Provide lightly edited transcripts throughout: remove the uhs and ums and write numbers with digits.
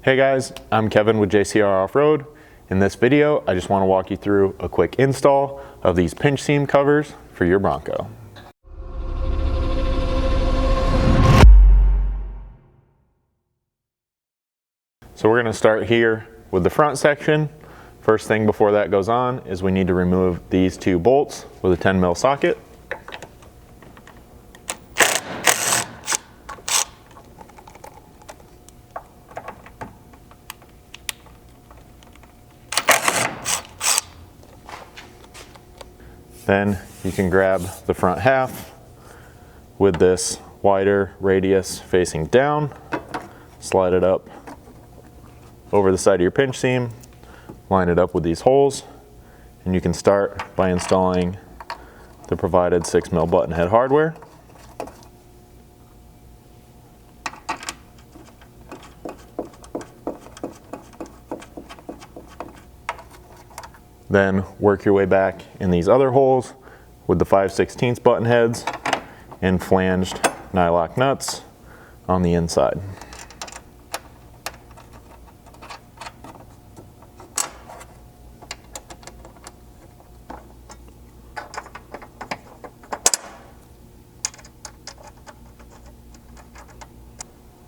Hey guys, I'm Kevin with JCR Off-Road. In this video, I just want to walk you through a quick install of these pinch seam covers for your Bronco. So we're going to start here with the front section. First thing before that goes on is we need to remove these two bolts with a 10 mil socket. Then you can grab the front half with this wider radius facing down, slide it up over the side of your pinch seam, line it up with these holes, and you can start by installing the provided 6 mil button head hardware. Then work your way back in these other holes with the 5/16 button heads and flanged nylock nuts on the inside.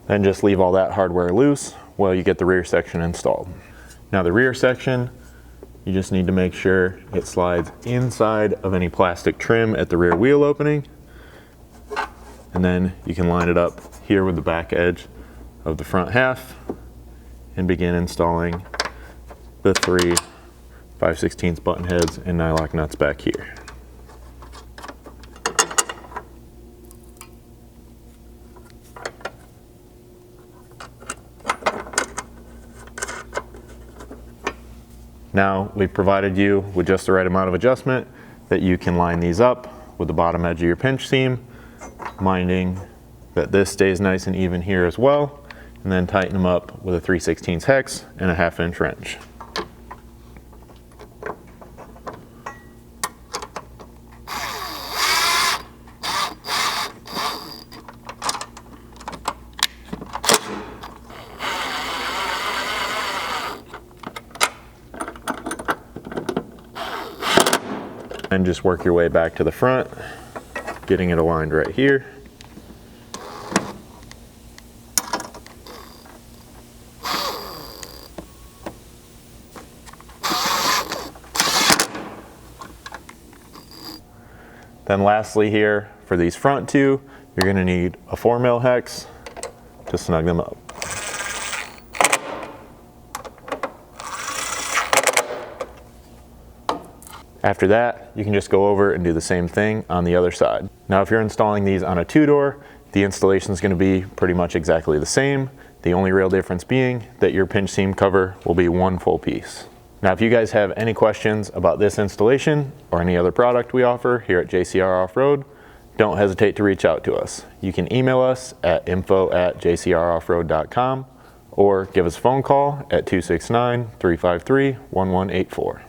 Then just leave all that hardware loose while you get the rear section installed. Now the rear section, you just need to make sure it slides inside of any plastic trim at the rear wheel opening. And then you can line it up here with the back edge of the front half and begin installing the 3 5/16 button heads and nylock nuts back here. Now we've provided you with just the right amount of adjustment that you can line these up with the bottom edge of your pinch seam, minding that this stays nice and even here as well, and then tighten them up with a 3/16 hex and a 1/2 inch wrench. And just work your way back to the front, getting it aligned right here. Then lastly here, for these front two, you're going to need a 4 mil hex to snug them up. After that, you can just go over and do the same thing on the other side. Now, if you're installing these on a 2-door, the installation is going to be pretty much exactly the same. The only real difference being that your pinch seam cover will be one full piece. Now, if you guys have any questions about this installation or any other product we offer here at JCR Off-Road, don't hesitate to reach out to us. You can email us at info@jcroffroad.com or give us a phone call at 269-353-1184.